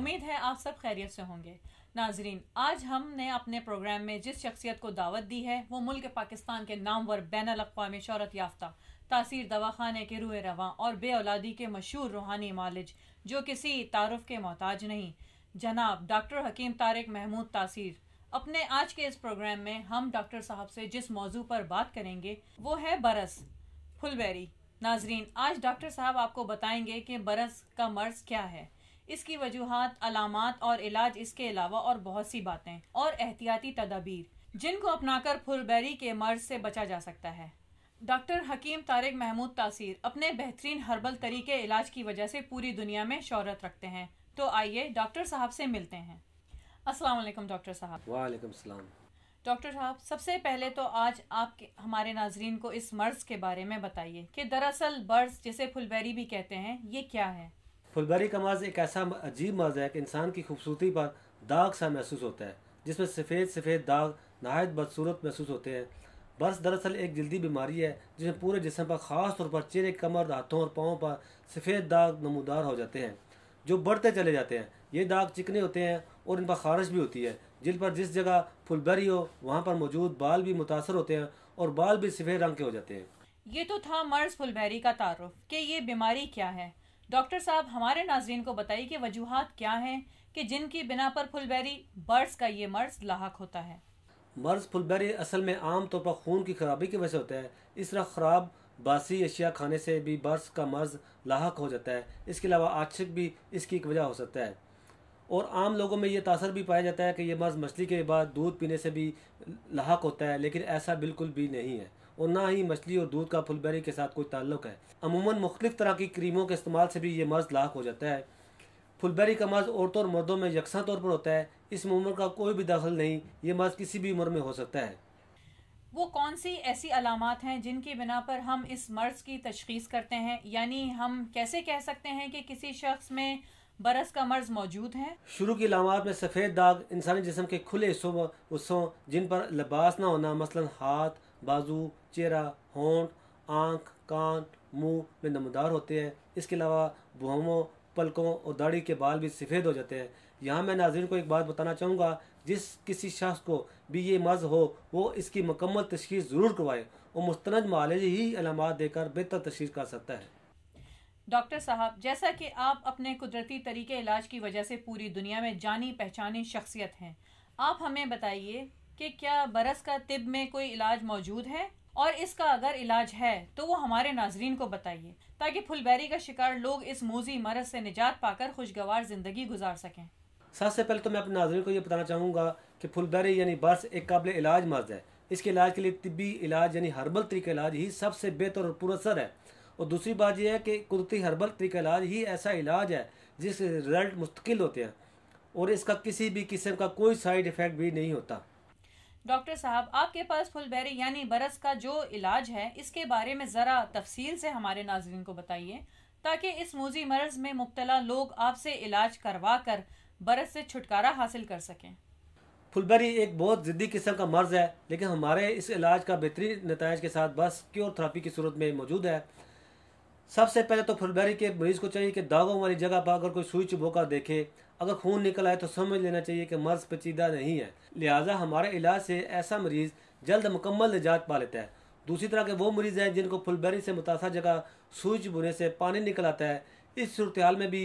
उम्मीद है आप सब खैरियत से होंगे। नाजरीन, आज हमने अपने प्रोग्राम में जिस शख्सियत को दावत दी है वो मुल्क पाकिस्तान के नामवर बैनुल अक़वामी शोहरत याफ्ता तासीर दवाखाने के रूए रवां और बे औलादी के मशहूर रूहानी मालिज जो किसी तारुफ के मोहताज नहीं, जनाब डॉक्टर हकीम तारिक महमूद तासीर। अपने आज के इस प्रोग्राम में हम डॉक्टर साहब से जिस मौजू पर बात करेंगे वो है बरस, फुलबेरी। नाजरीन, आज डॉक्टर साहब आपको बताएंगे कि बरस का मर्ज क्या है, इसकी वजूहात, अलामात और इलाज, इसके अलावा और बहुत सी बातें और एहतियाती तदाबीर जिनको अपनाकर फुलबेरी के मर्ज से बचा जा सकता है। डॉक्टर हकीम तारिक महमूद तासीर अपने बेहतरीन हर्बल तरीके इलाज की वजह से पूरी दुनिया में शोहरत रखते हैं। तो आइए डॉक्टर साहब से मिलते हैं। अस्सलाम वालेकुम डॉक्टर साहब। वालेकुम सलाम। डॉक्टर साहब, सबसे पहले तो आज आप हमारे नाजरीन को इस मर्ज के बारे में बताइए कि दरअसल बर्स, जिसे फुलबेरी भी कहते हैं, ये क्या है। फुलबेरी का मर्ज एक ऐसा अजीब मर्ज है कि इंसान की खूबसूरती पर दाग सा महसूस होता है, जिसमें सफ़ेद सफ़ेद दाग नहायत बदसूरत महसूस होते हैं। बर्स दरअसल एक जल्दी बीमारी है जिसमें पूरे जिस्म पर, ख़ास तौर पर चेहरे, कमर, हाथों और पाँव पर सफ़ेद दाग नमूदार हो जाते हैं जो बढ़ते चले जाते हैं। ये दाग चिकने होते हैं और इन पर खारिश भी होती है। जिन पर जिस जगह फुलबेरी हो वहाँ पर मौजूद बाल भी मुतासर होते हैं और बाल भी सफ़ेद रंग के हो जाते हैं। ये तो था मर्ज फुलबेरी का तारुफ कि ये बीमारी क्या है। डॉक्टर साहब, हमारे नाजरीन को बताइए कि वजूहात क्या हैं कि जिनकी बिना पर फुलबेरी बर्स का ये मर्ज लाहक होता है। मर्ज फुलबेरी असल में आम तौर पर खून की खराबी की वजह से होता है। इस तरह ख़राब बासी अशिया खाने से भी बर्स का मर्ज लाहक हो जाता है। इसके अलावा आशिक भी इसकी एक वजह हो सकता है और आम लोगों में ये तासर भी पाया जाता है कि ये मर्ज मछली के बाद दूध पीने से भी लाहक होता है, लेकिन ऐसा बिल्कुल भी नहीं है और ना ही मछली और दूध का फुलबेरी के साथ कोई ताल्लुक है। अमूमन मुख्तलिफ तरह की क्रीमों के इस्तेमाल से भी ये मर्ज लाहक हो जाता है। फुलबेरी का मर्ज औरतों और मर्दों में यकसा तौर पर होता है। इसमें उम्र का कोई भी दखल नहीं, ये मर्ज किसी भी उम्र में हो सकता है। वो कौन सी ऐसी अलामात हैं जिनकी बिना पर हम इस मर्ज की तशखीस करते हैं, यानी हम कैसे कह सकते हैं कि किसी शख्स में बरस का मर्ज मौजूद है। शुरू की अलामात में सफ़ेद दाग इंसानी जिस्म के खुले हिस्सों जिन पर लिबास ना होना, मसलन हाथ, बाजू, चेहरा, होंठ, आँख, कान, मुंह में नमदार होते हैं। इसके अलावा भौहों, पलकों और दाढ़ी के बाल भी सफ़ेद हो जाते हैं। यहाँ मैं नाज़रीन को एक बात बताना चाहूँगा, जिस किसी शख्स को भी ये मर्ज हो वो इसकी मुकम्मल तशखीस ज़रूर करवाए और मुस्तनद मालिज ही अलामात देकर बेहतर तशखीस कर सकता है। डॉक्टर साहब, जैसा कि आप अपने कुदरती तरीके इलाज की वजह से पूरी दुनिया में जानी पहचानी शख्सियत हैं, आप हमें बताइए कि क्या बरस का तिब में कोई इलाज मौजूद है, और इसका अगर इलाज है तो वो हमारे नाजरीन को बताइए ताकि फुलबेरी का शिकार लोग इस मूजी मरज से निजात पाकर खुशगवार जिंदगी गुजार सकें। सबसे पहले तो मैं अपने नाज़रीन को ये बताना चाहूँगा कि फुलबेरी यानी बर्स एक काबिल इलाज मर्ज है। इसके इलाज के लिए तिब्बी इलाज यानी हर्बल तरीका इलाज ही सबसे बेहतर और पुरअसर है। और दूसरी बात यह है कि कुदरती हर्बल तरीका इलाज ही ऐसा इलाज है जिसके रिजल्ट मुस्तकिल होते हैं और इसका किसी भी किस्म का कोई साइड इफ़ेक्ट भी नहीं होता। डॉक्टर साहब, आपके पास फुलबेरी यानी बरस का जो इलाज है, इसके बारे में ज़रा तफसील से हमारे नाजरीन को बताइए ताकि इस मूजी मर्ज में मुब्तला लोग आपसे इलाज करवा कर बरस से छुटकारा हासिल कर सकें। फुलबेरी एक बहुत ज़िद्दी किस्म का मर्ज है, लेकिन हमारे इस इलाज का बेहतरीन नतायज के साथ बस क्योर थेरेपी की सूरत में मौजूद है। सबसे पहले तो फुलबेरी के मरीज़ को चाहिए कि दागों वाली जगह पर अगर कोई सुई चुभोकर देखे, अगर खून निकल आए तो समझ लेना चाहिए कि मर्ज पेचीदा नहीं है, लिहाजा हमारे इलाज से ऐसा मरीज़ जल्द मुकम्मल निजात पा लेता है। दूसरी तरह के वो मरीज़ हैं जिनको फुलबेरी से मुतासर जगह सुई चुभने से पानी निकल आता है, इस सूरत हाल में भी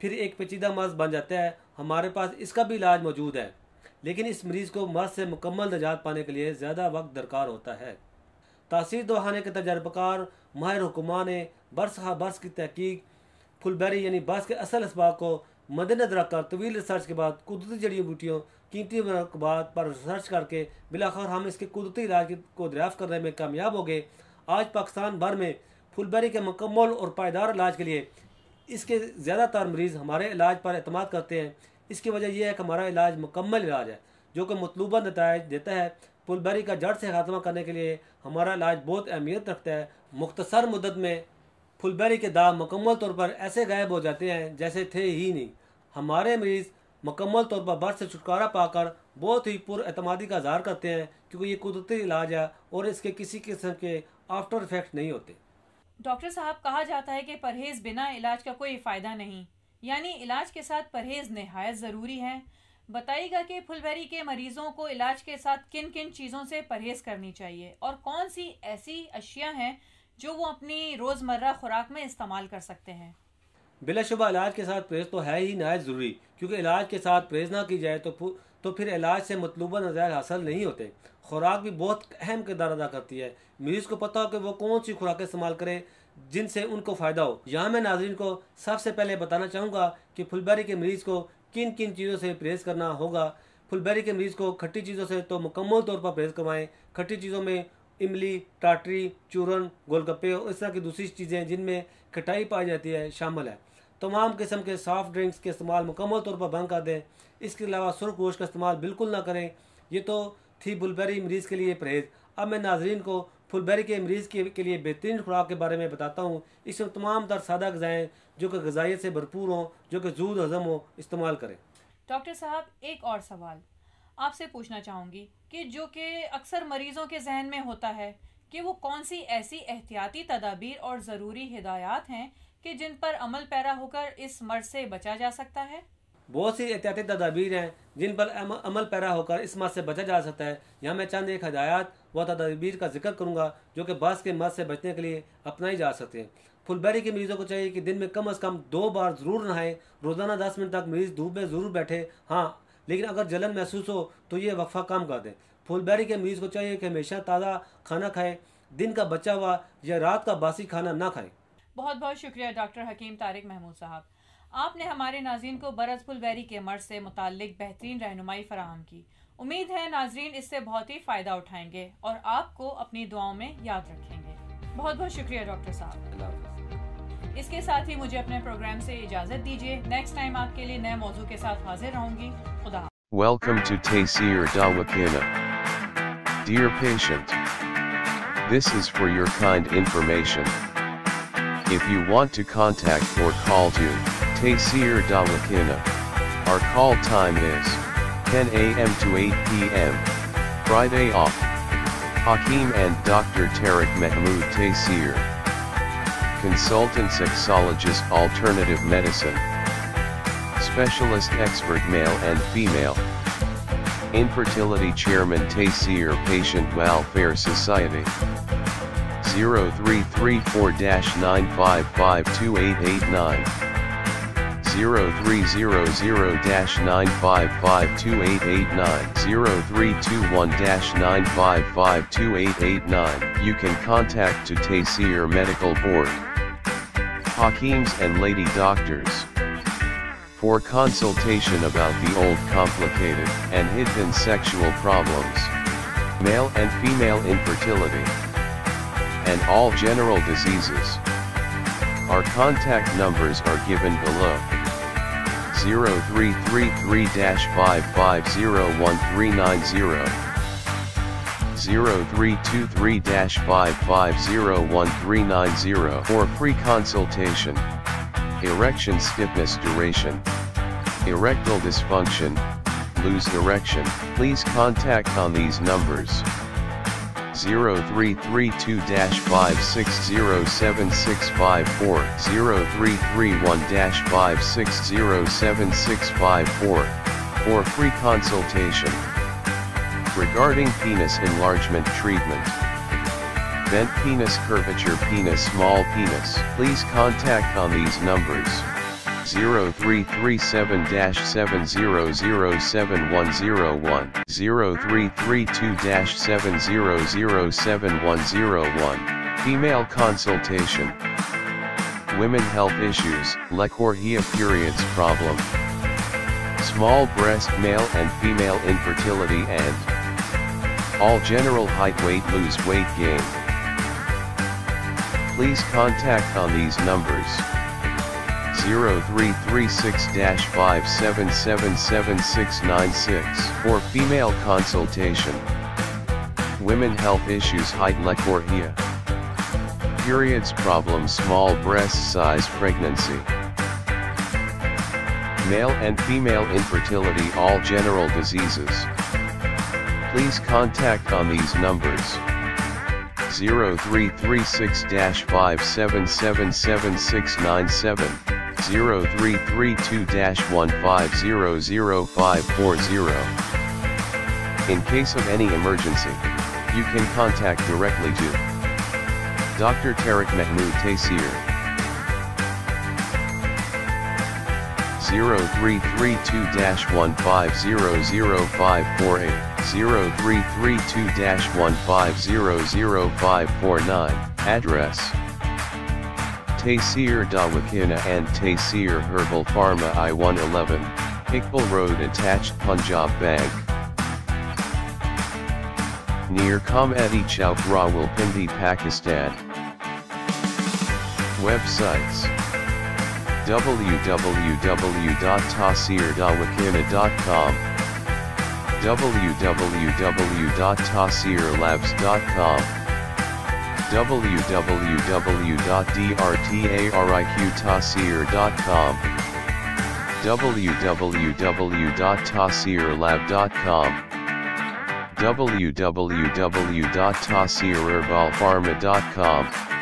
फिर एक पेचीदा मर्ज बन जाता है। हमारे पास इसका भी इलाज मौजूद है, लेकिन इस मरीज़ को मर्ज से मुकम्मल निजात पाने के लिए ज़्यादा वक्त दरकार होता है। तासीर दवाखाने के तजर्बाकार माहिर हुक्मा ने बर्स की तहकीक फुलबेरी यानी बर्स के असल असबाब को मद्देनजर रखकर तवील रिसर्च के बाद कुदरती जड़ी बूटियों, कीमती मरकबात पर रिसर्च करके बिलाखिर हम इसके कुदरती इलाज को दरियाफ्त करने में कामयाब हो गए। आज पाकिस्तान भर में फुलबेरी के मुकम्मल और पायदार इलाज के लिए इसके ज़्यादातर मरीज़ हमारे इलाज पर एतमाद करते हैं। इसकी वजह यह है कि हमारा इलाज मुकम्मल इलाज है जो कि मतलूबा नतायज देता है। फुलबेरी का जड़ से खात्मा करने के लिए हमारा इलाज बहुत अहमियत रखता है। मुख्तसर मुद्दत में फुलबेरी के दाग मुकम्मल तौर पर ऐसे गायब हो जाते हैं जैसे थे ही नहीं। हमारे मरीज़ मुकम्मल तौर पर बर्स से छुटकारा पाकर बहुत ही पुरएतमादी का इज़हार करते हैं, क्योंकि ये कुदरती इलाज है और इसके किसी किस्म के आफ्टर इफेक्ट नहीं होते। डॉक्टर साहब, कहा जाता है कि परहेज बिना इलाज का कोई फ़ायदा नहीं, यानी इलाज के साथ परहेज नहायत ज़रूरी है। बताइएगा कि फुलबेरी के मरीजों को इलाज के साथ किन किन चीज़ों से परहेज करनी चाहिए और कौन सी ऐसी अशिया हैं जो वो अपनी रोज़मर्रा खुराक में इस्तेमाल कर सकते हैं। बिलाशुबा इलाज के साथ परहेज तो है ही नहायत ज़रूरी, क्योंकि इलाज के साथ परहेज ना की जाए तो फिर इलाज से मतलूबा नज़ायर हासिल नहीं होते। खुराक भी बहुत अहम किरदार अदा करती है। मरीज़ को पता हो कि वो कौन सी खुराकें इस्तेमाल करें जिनसे उनको फ़ायदा हो। यहाँ मैं नाज़रीन को सबसे पहले बताना चाहूँगा कि फुलबेरी के मरीज़ को किन किन चीज़ों से परहेज़ करना होगा। फुलबेरी के मरीज़ को खट्टी चीज़ों से तो मुकम्मल तौर पर परहेज़ करवाएं। खट्टी चीज़ों में इमली, टाटरी, चूरन, गोलगप्पे और इस तरह की दूसरी चीज़ें जिनमें खटाई पाई जाती है शामिल है। तमाम किस्म के सॉफ्ट ड्रिंक्स के इस्तेमाल मुकम्मल तौर पर बंद कर दें। इसके अलावा सुर्ख गोश्त का इस्तेमाल बिल्कुल ना करें। ये तो थी फुलबेरी मरीज़ के लिए परहेज़। अब मैं नाजरीन को फुलबेरी के मरीज़ के लिए बेहतरीन खुराक के बारे में बताता हूँ। इसमें तमाम तर सादा ग़िज़ाएँ जो कि ग़िज़ाइयत से भरपूर हों, जो कि जूद हज़म हो, इस्तेमाल करें। डॉक्टर साहब, एक और सवाल आपसे पूछना चाहूँगी कि जो कि अक्सर मरीज़ों के जहन में होता है कि वो कौन सी ऐसी एहतियाती तदाबीर और ज़रूरी हिदायत हैं कि जिन पर अमल पैरा होकर इस मर्ज से बचा जा सकता है। बहुत सी एहतियाती तदाबीर हैं जिन पर अमल पैरा होकर इस मर्ज से बचा जा सकता है। यहाँ मैं चंद एक हिदायत व तदाबीर का जिक्र करूँगा जो कि बस के मर्ज से बचने के लिए अपनाई जा सकते हैं। फुलबेरी के मरीजों को चाहिए कि दिन में कम से कम 2 बार ज़रूर नहाएं। रोज़ाना 10 मिनट तक मरीज़ धूप में ज़रूर बैठे। हाँ, लेकिन अगर जलन महसूस हो तो ये वक्फा कम कर दें। फुलबेरी के मरीज़ को चाहिए कि हमेशा ताज़ा खाना खाएं। दिन का बचा हुआ या रात का बासी खाना ना खाएं। बहुत बहुत शुक्रिया डॉक्टर हकीम तारिक महमूद साहब। आपने हमारे नाज़रीन को बरस फुलबेरी के मर्ज से मुताल्लिक बेहतरीन रहनुमाई फराहम की। उम्मीद है नाज़रीन इससे बहुत ही फ़ायदा उठाएंगे और आपको अपनी दुआओं में याद रखेंगे। बहुत बहुत शुक्रिया डॉक्टर साहब। इसके साथ ही मुझे अपने प्रोग्राम से इजाज़त दीजिए। नेक्स्ट टाइम आपके लिए नए मौजू के साथ हाजिर रहूंगी। खुदा। Welcome to Taysir Dawakina. Dear patient, this is for your kind information. If you want to contact or call to Taysir Dawakina, our call time is 10 a.m. to 8 p.m. Friday off. Hakeem and Dr. Tariq Mahmood Taysir, Consultant Sexologist Alternative Medicine, Specialist Expert Male and Female, Infertility Chairman Taysir Patient Welfare Society, 0334-9552889, 0300-9552889, 0321-9552889. You can contact to Taysir Medical Board, Hakeems and Lady Doctors, for consultation about the old complicated and hidden sexual problems, male and female infertility, and all general diseases. Our contact numbers are given below. 0333-5501390, 0323-5501390 for free consultation. Erection stiffness duration, erectile dysfunction, loose erection. Please contact on these numbers. 0332-5607654, 0331-5607654, for free consultation. Regarding penis enlargement treatment, bent penis, curvature penis, small penis, please contact on these numbers. 0337-7007101, 0332-7007101, female consultation, women health issues, Lecorhea periods problem, small breast, male and female infertility, and all general height, weight, lose weight, gain. Please contact on these numbers. 0336-5777696 for female consultation, women health issues, height, Lecorhea periods problem, small breast size, pregnancy, male and female infertility, all general diseases. Please contact on these numbers. 0336-5777697, 0332-1500540. In case of any emergency, you can contact directly to Dr. Tariq Mahmood Taseer. 0332-1500548, 0332-1500549, address Taseer Dawakana and Taseer Herbal Pharma I-111, Iqbal Road attached Punjab Bank, near Comedy Chowk Rawalpindi, Pakistan. Websites: www.taseerdawakana.com, www.taseerlabs.com, www.drtariqtaseer.com, www.taseerlab.com, www.taseerherbalpharma.com.